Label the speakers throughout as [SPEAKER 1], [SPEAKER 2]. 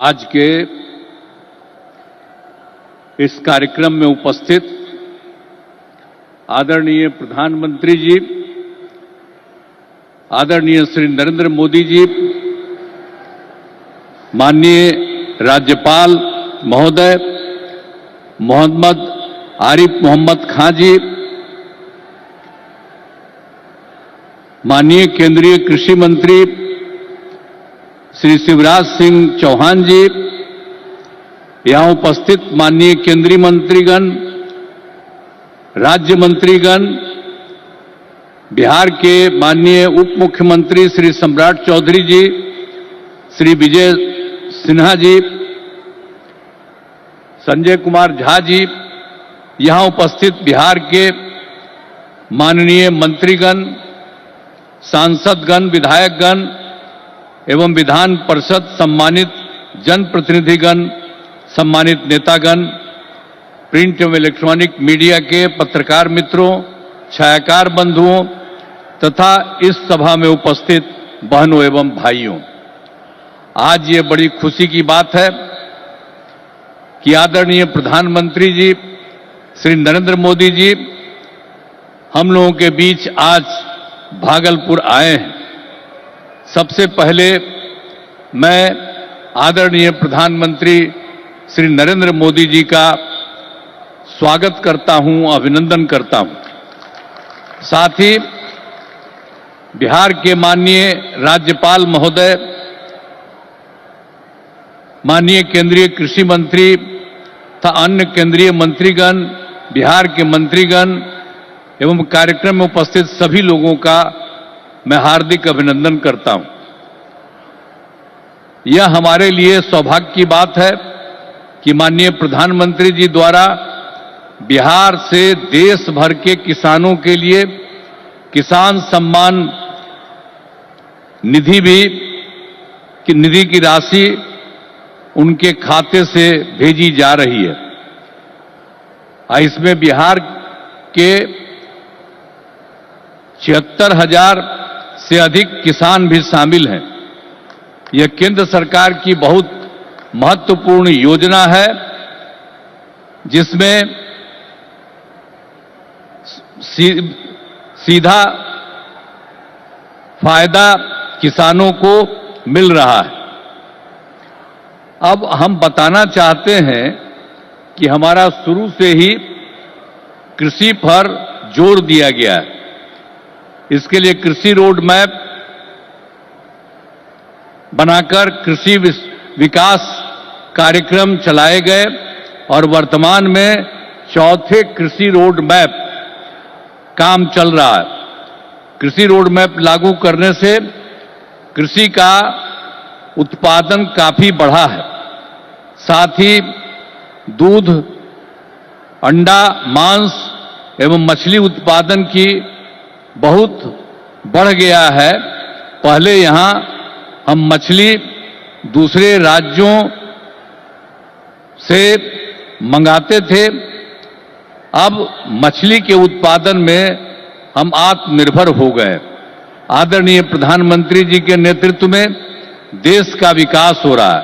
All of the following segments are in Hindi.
[SPEAKER 1] आज के इस कार्यक्रम में उपस्थित आदरणीय प्रधानमंत्री जी, आदरणीय श्री नरेंद्र मोदी जी, माननीय राज्यपाल महोदय मोहम्मद आरिफ मोहम्मद खां जी, माननीय केंद्रीय कृषि मंत्री श्री शिवराज सिंह चौहान जी, यहां उपस्थित माननीय केंद्रीय मंत्रीगण, राज्य मंत्रीगण, बिहार के माननीय उप मुख्यमंत्री श्री सम्राट चौधरी जी, श्री विजय सिन्हा जी, संजय कुमार झा जी, यहां उपस्थित बिहार के माननीय मंत्रीगण, सांसदगण, विधायकगण एवं विधान परिषद सम्मानित जनप्रतिनिधिगण, सम्मानित नेतागण, प्रिंट एवं इलेक्ट्रॉनिक मीडिया के पत्रकार मित्रों, छायाकार बंधुओं तथा इस सभा में उपस्थित बहनों एवं भाइयों, आज ये बड़ी खुशी की बात है कि आदरणीय प्रधानमंत्री जी श्री नरेंद्र मोदी जी हम लोगों के बीच आज भागलपुर आए हैं। सबसे पहले मैं आदरणीय प्रधानमंत्री श्री नरेंद्र मोदी जी का स्वागत करता हूं, अभिनंदन करता हूं। साथ ही बिहार के माननीय राज्यपाल महोदय, माननीय केंद्रीय कृषि मंत्री तथा अन्य केंद्रीय मंत्रीगण, बिहार के मंत्रीगण एवं कार्यक्रम में उपस्थित सभी लोगों का मैं हार्दिक अभिनंदन करता हूं। यह हमारे लिए सौभाग्य की बात है कि माननीय प्रधानमंत्री जी द्वारा बिहार से देश भर के किसानों के लिए किसान सम्मान निधि की राशि उनके खाते से भेजी जा रही है। इसमें बिहार के 76,000 से अधिक किसान भी शामिल हैं। यह केंद्र सरकार की बहुत महत्वपूर्ण योजना है, जिसमें सीधा फायदा किसानों को मिल रहा है। अब हम बताना चाहते हैं कि हमारा शुरू से ही कृषि पर जोर दिया गया है। इसके लिए कृषि रोड मैप बनाकर कृषि विकास कार्यक्रम चलाए गए और वर्तमान में चौथे कृषि रोड मैप काम चल रहा है। कृषि रोड मैप लागू करने से कृषि का उत्पादन काफी बढ़ा है। साथ ही दूध, अंडा, मांस एवं मछली उत्पादन की बहुत बढ़ गया है। पहले यहां हम मछली दूसरे राज्यों से मंगाते थे, अब मछली के उत्पादन में हम आत्मनिर्भर हो गए। आदरणीय प्रधानमंत्री जी के नेतृत्व में देश का विकास हो रहा है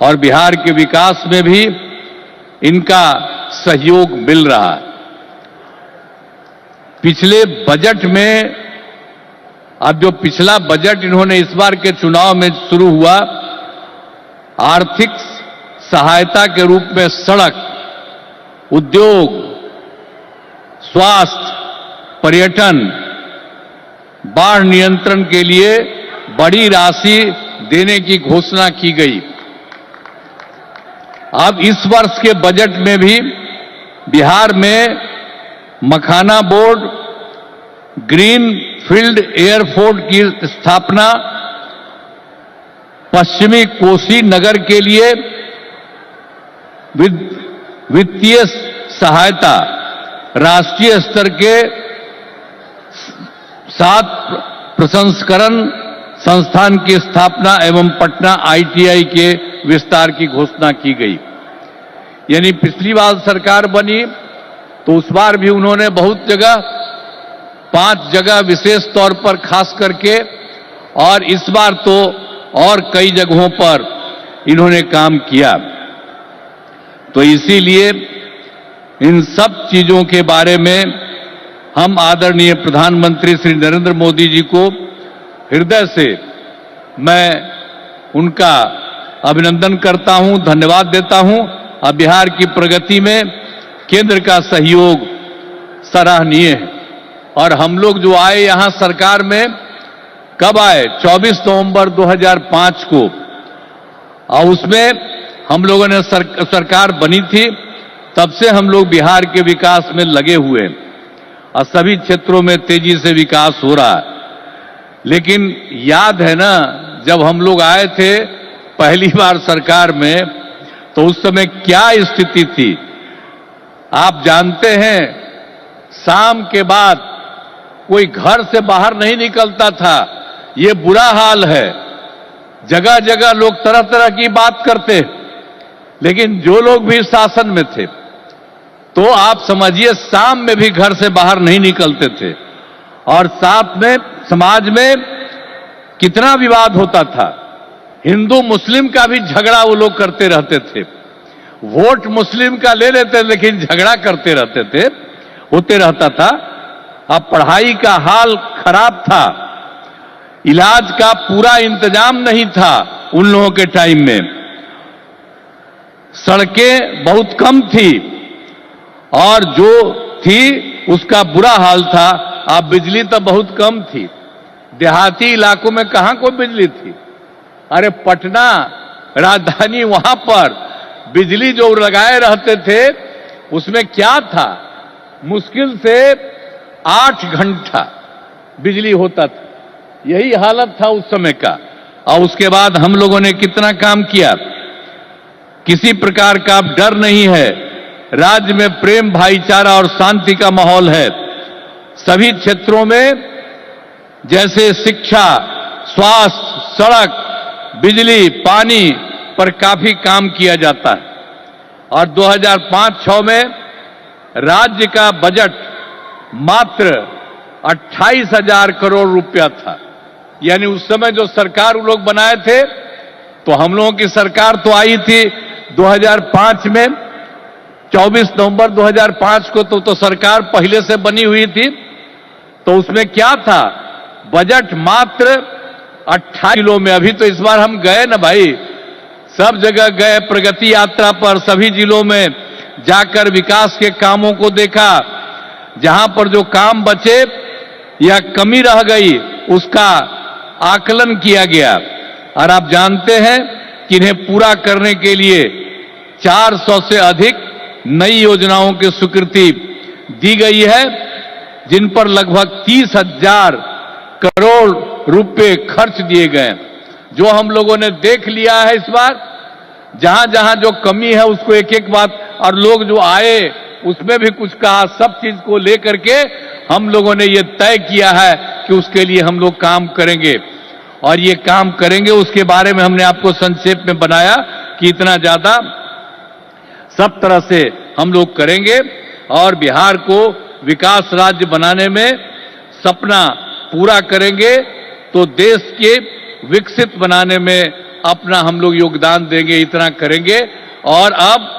[SPEAKER 1] और बिहार के विकास में भी इनका सहयोग मिल रहा है। पिछले बजट में, अब जो पिछला बजट इन्होंने इस बार के चुनाव में शुरू हुआ, आर्थिक सहायता के रूप में सड़क, उद्योग, स्वास्थ्य, पर्यटन, बाढ़ नियंत्रण के लिए बड़ी राशि देने की घोषणा की गई। अब इस वर्ष के बजट में भी बिहार में मखाना बोर्ड, ग्रीन फील्ड एयरपोर्ट की स्थापना, पश्चिमी कोसी नगर के लिए वित्तीय सहायता, राष्ट्रीय स्तर के 7 प्रसंस्करण संस्थान की स्थापना एवं पटना ITI के विस्तार की घोषणा की गई। यानी पिछली बार सरकार बनी तो उस बार भी उन्होंने बहुत जगह, 5 जगह विशेष तौर पर खास करके, और इस बार तो और कई जगहों पर इन्होंने काम किया। तो इसीलिए इन सब चीजों के बारे में हम आदरणीय प्रधानमंत्री श्री नरेंद्र मोदी जी को हृदय से मैं उनका अभिनंदन करता हूं, धन्यवाद देता हूं। अब बिहार की प्रगति में केंद्र का सहयोग सराहनीय है। और हम लोग जो आए यहां सरकार में, कब आए? 24 नवंबर 2005 को, और उसमें हम लोगों ने सरकार बनी थी। तब से हम लोग बिहार के विकास में लगे हुए हैं और सभी क्षेत्रों में तेजी से विकास हो रहा है। लेकिन याद है ना, जब हम लोग आए थे पहली बार सरकार में, तो उस समय क्या स्थिति थी आप जानते हैं। शाम के बाद कोई घर से बाहर नहीं निकलता था, ये बुरा हाल है। जगह जगह लोग तरह तरह की बात करते, लेकिन जो लोग भी शासन में थे, तो आप समझिए शाम में भी घर से बाहर नहीं निकलते थे। और साथ में समाज में कितना विवाद होता था। हिंदू मुस्लिम का भी झगड़ा वो लोग करते रहते थे। वोट मुस्लिम का ले लेते, लेकिन झगड़ा करते रहते थे, होते रहता था। अब पढ़ाई का हाल खराब था, इलाज का पूरा इंतजाम नहीं था उन लोगों के टाइम में, सड़कें बहुत कम थी और जो थी उसका बुरा हाल था। अब बिजली तो बहुत कम थी, देहाती इलाकों में कहां कोई बिजली थी। अरे पटना राजधानी, वहां पर बिजली जो लगाए रहते थे उसमें क्या था, मुश्किल से 8 घंटा बिजली होता था। यही हालत था उस समय का। और उसके बाद हम लोगों ने कितना काम किया, किसी प्रकार का डर नहीं है। राज्य में प्रेम, भाईचारा और शांति का माहौल है। सभी क्षेत्रों में जैसे शिक्षा, स्वास्थ्य, सड़क, बिजली, पानी पर काफी काम किया जाता है। और 2005-06 में राज्य का बजट मात्र 28,000 करोड़ रुपया था। यानी उस समय जो सरकार वो लोग बनाए थे, तो हम लोगों की सरकार तो आई थी 2005 में, 24 नवंबर 2005 को तो सरकार पहले से बनी हुई थी। तो उसमें क्या था, बजट मात्र 28 जिलों में। अभी तो इस बार हम गए ना भाई, सब जगह गए, प्रगति यात्रा पर सभी जिलों में जाकर विकास के कामों को देखा। जहां पर जो काम बचे या कमी रह गई उसका आकलन किया गया। और आप जानते हैं कि इन्हें पूरा करने के लिए 400 से अधिक नई योजनाओं की स्वीकृति दी गई है, जिन पर लगभग 30,000 करोड़ रुपए खर्च दिए गए। जो हम लोगों ने देख लिया है इस बार, जहां जहां जो कमी है उसको एक एक बात, और लोग जो आए उसमें भी कुछ कहा, सब चीज को लेकर के हम लोगों ने ये तय किया है कि उसके लिए हम लोग काम करेंगे। और ये काम करेंगे उसके बारे में हमने आपको संक्षेप में बनाया कि इतना ज्यादा सब तरह से हम लोग करेंगे और बिहार को विकास राज्य बनाने में सपना पूरा करेंगे, तो देश के विकसित बनाने में अपना हम लोग योगदान देंगे, इतना करेंगे। और अब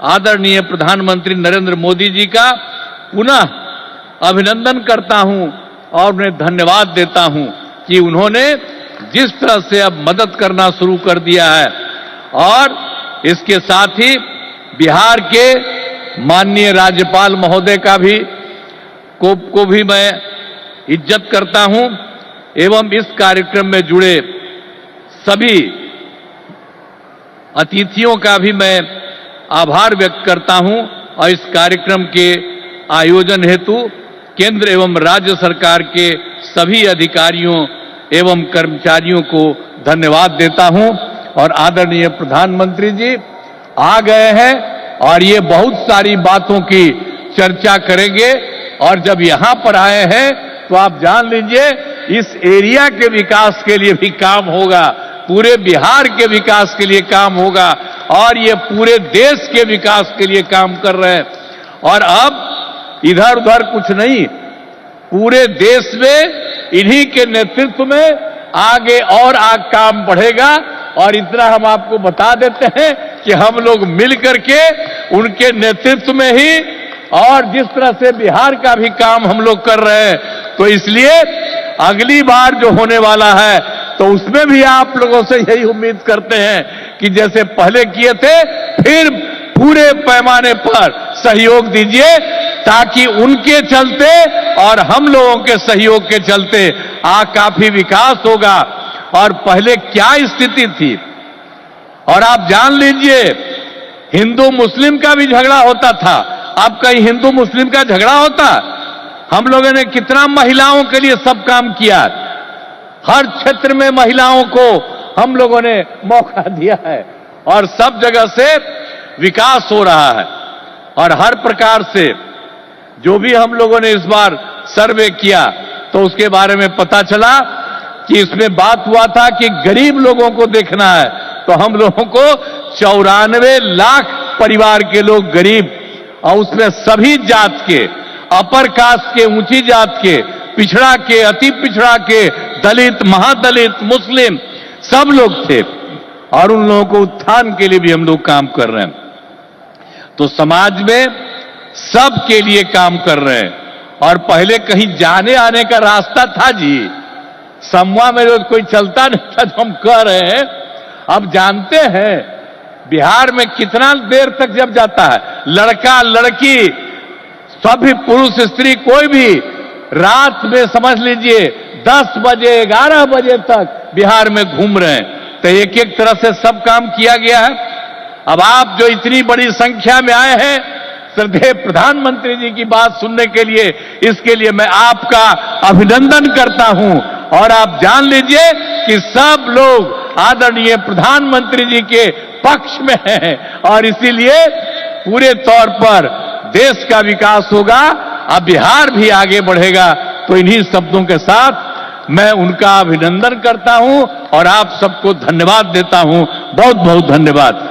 [SPEAKER 1] आदरणीय प्रधानमंत्री नरेंद्र मोदी जी का पुनः अभिनंदन करता हूं और उन्हें धन्यवाद देता हूं कि उन्होंने जिस तरह से अब मदद करना शुरू कर दिया है। और इसके साथ ही बिहार के माननीय राज्यपाल महोदय का भी को भी मैं इज्जत करता हूं एवं इस कार्यक्रम में जुड़े सभी अतिथियों का भी मैं आभार व्यक्त करता हूं। और इस कार्यक्रम के आयोजन हेतु केंद्र एवं राज्य सरकार के सभी अधिकारियों एवं कर्मचारियों को धन्यवाद देता हूं। और आदरणीय प्रधानमंत्री जी आ गए हैं और ये बहुत सारी बातों की चर्चा करेंगे। और जब यहां पर आए हैं तो आप जान लीजिए इस एरिया के विकास के लिए भी काम होगा, पूरे बिहार के विकास के लिए काम होगा और ये पूरे देश के विकास के लिए काम कर रहे हैं। और अब इधर उधर कुछ नहीं, पूरे देश में इन्हीं के नेतृत्व में आगे और काम बढ़ेगा। और इतना हम आपको बता देते हैं कि हम लोग मिल करके उनके नेतृत्व में ही और जिस तरह से बिहार का भी काम हम लोग कर रहे हैं, तो इसलिए अगली बार जो होने वाला है तो उसमें भी आप लोगों से यही उम्मीद करते हैं कि जैसे पहले किए थे फिर पूरे पैमाने पर सहयोग दीजिए, ताकि उनके चलते और हम लोगों के सहयोग के चलते काफी विकास होगा। और पहले क्या स्थिति थी, और आप जान लीजिए हिंदू मुस्लिम का भी झगड़ा होता था। अब कहीं हिंदू मुस्लिम का झगड़ा होता? हम लोगों ने कितना महिलाओं के लिए सब काम किया, हर क्षेत्र में महिलाओं को हम लोगों ने मौका दिया है और सब जगह से विकास हो रहा है। और हर प्रकार से जो भी हम लोगों ने इस बार सर्वे किया तो उसके बारे में पता चला कि इसमें बात हुआ था कि गरीब लोगों को देखना है, तो हम लोगों को 94 लाख परिवार के लोग गरीब, और उसमें सभी जात के, अपर कास्ट के, ऊंची जात के, पिछड़ा के, अति पिछड़ा के, दलित, महादलित, मुस्लिम, सब लोग थे। और उन लोगों को उत्थान के लिए भी हम लोग काम कर रहे हैं। तो समाज में सब के लिए काम कर रहे हैं। और पहले कहीं जाने आने का रास्ता था जी, समूह में रोज कोई चलता नहीं था, जो हम कह रहे हैं। अब जानते हैं बिहार में कितना देर तक जब जाता है, लड़का लड़की सभी पुरुष स्त्री कोई भी रात में समझ लीजिए 10 बजे 11 बजे तक बिहार में घूम रहे हैं। तो एक एक तरह से सब काम किया गया है। अब आप जो इतनी बड़ी संख्या में आए हैं श्रद्धेय प्रधानमंत्री जी की बात सुनने के लिए, इसके लिए मैं आपका अभिनंदन करता हूं। और आप जान लीजिए कि सब लोग आदरणीय प्रधानमंत्री जी के पक्ष में हैं और इसीलिए पूरे तौर पर देश का विकास होगा, अब बिहार भी आगे बढ़ेगा। तो इन्हीं शब्दों के साथ मैं उनका अभिनंदन करता हूं और आप सबको धन्यवाद देता हूं। बहुत बहुत धन्यवाद।